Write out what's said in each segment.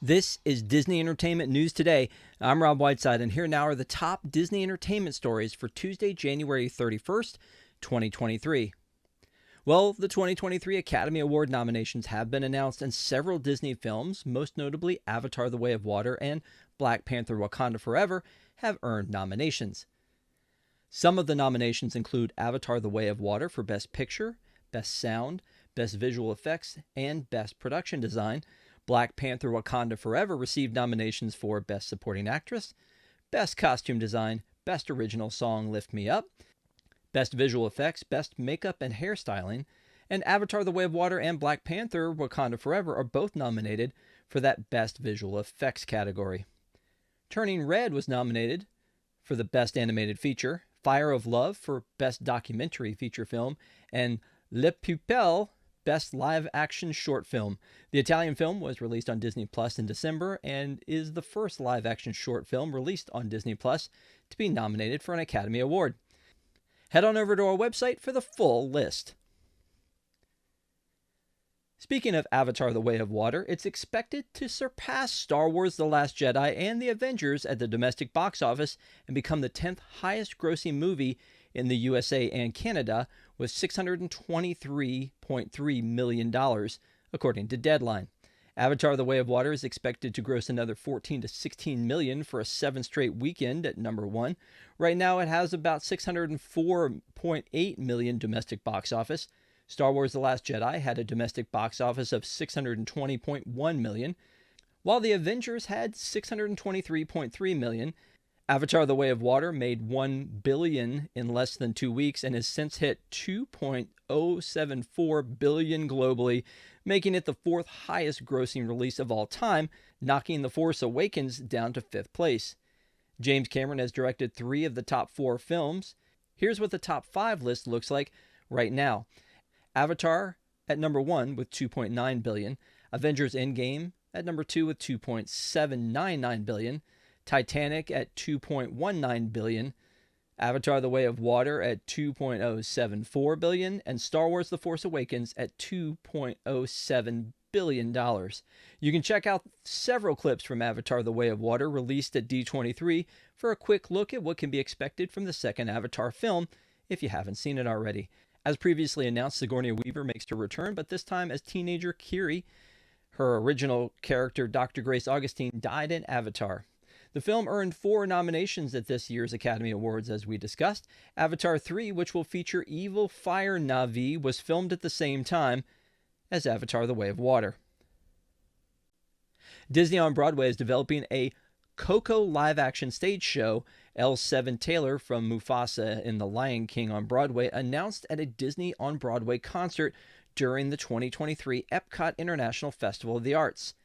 This is Disney Entertainment News Today. I'm Rob Whiteside, and here now are the top Disney entertainment stories for Tuesday, January 31st, 2023. Well, the 2023 Academy Award nominations have been announced, and several Disney films, most notably Avatar: The Way of Water and Black Panther: Wakanda Forever, have earned nominations. Some of the nominations include Avatar: The Way of Water for Best Picture, Best Sound, Best Visual Effects, and Best Production Design. Black Panther: Wakanda Forever received nominations for Best Supporting Actress, Best Costume Design, Best Original Song Lift Me Up, Best Visual Effects, Best Makeup and Hairstyling, and Avatar: The Way of Water and Black Panther: Wakanda Forever are both nominated for that Best Visual Effects category. Turning Red was nominated for the Best Animated Feature, Fire of Love for Best Documentary Feature Film, and Le Pupille Best Live Action Short Film. The Italian film was released on Disney Plus in December and is the first live action short film released on Disney Plus to be nominated for an Academy Award. Head on over to our website for the full list. Speaking of Avatar: The Way of Water, it's expected to surpass Star Wars: The Last Jedi and the Avengers at the domestic box office and become the 10th highest grossing movie in the USA and Canada with $623.3 million, according to Deadline. Avatar: The Way of Water is expected to gross another 14 to 16 million for a 7th straight weekend at number 1. Right now it has about 604.8 million domestic box office. Star Wars: The Last Jedi had a domestic box office of 620.1 million, while The Avengers had 623.3 million. Avatar: The Way of Water made $1 billion in less than 2 weeks and has since hit $2.074 billion globally, making it the 4th highest grossing release of all time, knocking The Force Awakens down to 5th place. James Cameron has directed 3 of the top 4 films. Here's what the top 5 list looks like right now. Avatar at number 1 with $2.9 billion, Avengers Endgame at number 2 with $2.799 billion, Titanic at $2.19 billion, Avatar: The Way of Water at $2.074 billion, and Star Wars: The Force Awakens at $2.07 billion. You can check out several clips from Avatar: The Way of Water released at D23 for a quick look at what can be expected from the second Avatar film if you haven't seen it already. As previously announced, Sigourney Weaver makes her return, but this time as teenager Kiri. Her original character, Dr. Grace Augustine, died in Avatar. The film earned 4 nominations at this year's Academy Awards, as we discussed. Avatar 3, which will feature evil fire Na'vi, was filmed at the same time as Avatar: The Way of Water. Disney on Broadway is developing a Coco live-action stage show. L7 Taylor from Mufasa in The Lion King on Broadway announced at a Disney on Broadway concert during the 2023 Epcot International Festival of the Arts.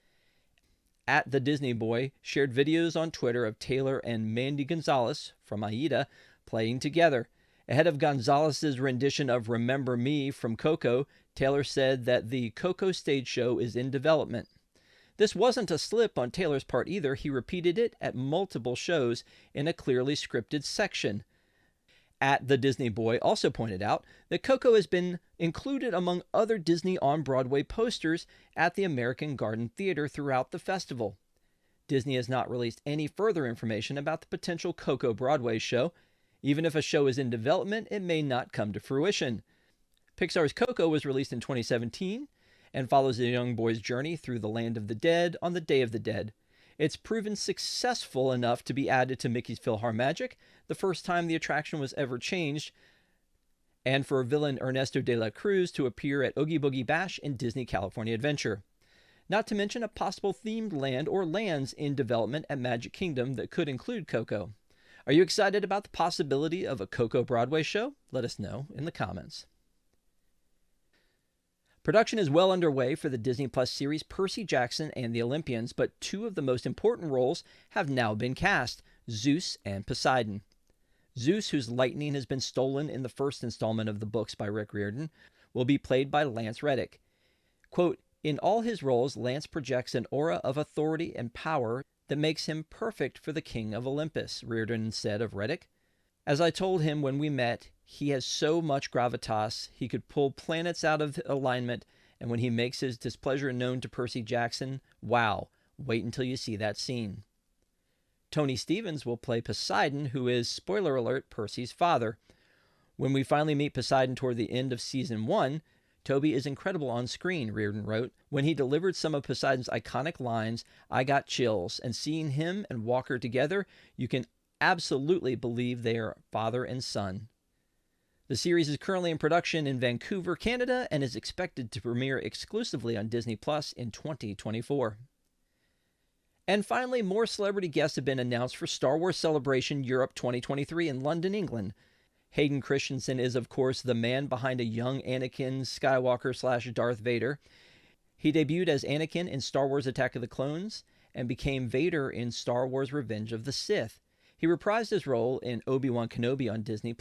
At The Disney Boy shared videos on Twitter of Taylor and Mandy Gonzalez from Aida playing together. Ahead of Gonzalez's rendition of Remember Me from Coco, Taylor said that the Coco stage show is in development. This wasn't a slip on Taylor's part either. He repeated it at multiple shows in a clearly scripted section. At The Disney Boy also pointed out that Coco has been included among other Disney on Broadway posters at the American Garden Theater throughout the festival. Disney has not released any further information about the potential Coco Broadway show. Even if a show is in development, it may not come to fruition. Pixar's Coco was released in 2017 and follows a young boy's journey through the land of the dead on the Day of the Dead. It's proven successful enough to be added to Mickey's PhilharMagic, the first time the attraction was ever changed, and for villain Ernesto de la Cruz to appear at Oogie Boogie Bash in Disney California Adventure. Not to mention a possible themed land or lands in development at Magic Kingdom that could include Coco. Are you excited about the possibility of a Coco Broadway show? Let us know in the comments. Production is well underway for the Disney Plus series Percy Jackson and the Olympians, but 2 of the most important roles have now been cast, Zeus and Poseidon. Zeus, whose lightning has been stolen in the first installment of the books by Rick Riordan, will be played by Lance Reddick. Quote, "In all his roles, Lance projects an aura of authority and power that makes him perfect for the king of Olympus," Riordan said of Reddick. "As I told him when we met, he has so much gravitas, he could pull planets out of alignment, and when he makes his displeasure known to Percy Jackson, wow, Wait until you see that scene. Tony Stevens will play Poseidon, who is, spoiler alert, Percy's father. When we finally meet Poseidon toward the end of Season 1, Toby is incredible on screen, Reardon wrote. When he delivered some of Poseidon's iconic lines, I got chills, and seeing him and Walker together, you can absolutely believe they are father and son. The series is currently in production in Vancouver, Canada, and is expected to premiere exclusively on Disney Plus in 2024. And finally, more celebrity guests have been announced for Star Wars Celebration Europe 2023 in London, England. Hayden Christensen is, of course, the man behind a young Anakin Skywalker / Darth Vader. He debuted as Anakin in Star Wars Attack of the Clones and became Vader in Star Wars Revenge of the Sith. He reprised his role in Obi-Wan Kenobi on Disney+.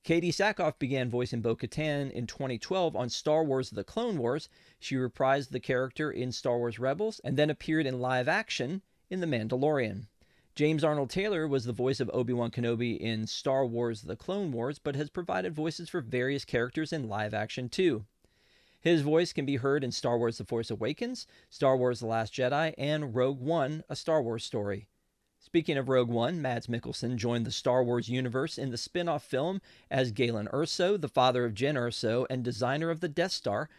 Katee Sackhoff began voicing Bo-Katan in 2012 on Star Wars The Clone Wars. She reprised the character in Star Wars Rebels and then appeared in live action in The Mandalorian. James Arnold Taylor was the voice of Obi-Wan Kenobi in Star Wars The Clone Wars, but has provided voices for various characters in live action too. His voice can be heard in Star Wars The Force Awakens, Star Wars The Last Jedi, and Rogue One, A Star Wars Story. Speaking of Rogue One, Mads Mikkelsen joined the Star Wars universe in the spin-off film as Galen Erso, the father of Jyn Erso and designer of the Death Star.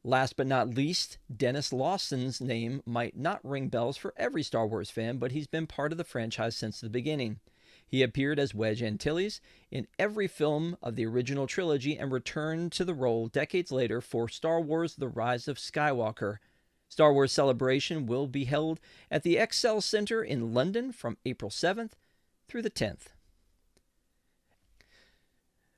Last but not least, Dennis Lawson's name might not ring bells for every Star Wars fan, but he's been part of the franchise since the beginning. He appeared as Wedge Antilles in every film of the original trilogy and returned to the role decades later for Star Wars The Rise of Skywalker. Star Wars Celebration will be held at the Excel Center in London from April 7th through the 10th.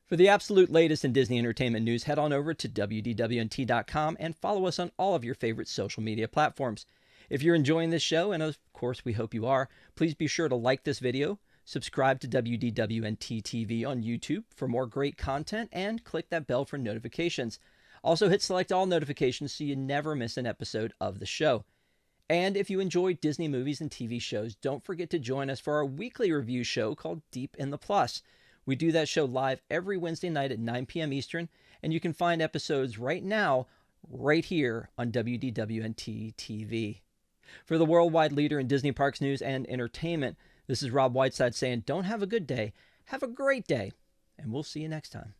For the absolute latest in Disney entertainment news, head on over to WDWNT.com and follow us on all of your favorite social media platforms. If you're enjoying this show, and of course we hope you are, please be sure to like this video, subscribe to WDWNT TV on YouTube for more great content, and click that bell for notifications. Also hit select all notifications so you never miss an episode of the show. And if you enjoy Disney movies and TV shows, don't forget to join us for our weekly review show called Deep in the Plus. We do that show live every Wednesday night at 9 p.m. Eastern, and you can find episodes right now, right here on WDWNT TV. For the worldwide leader in Disney parks news and entertainment, this is Rob Whiteside saying, don't have a good day, have a great day, and we'll see you next time.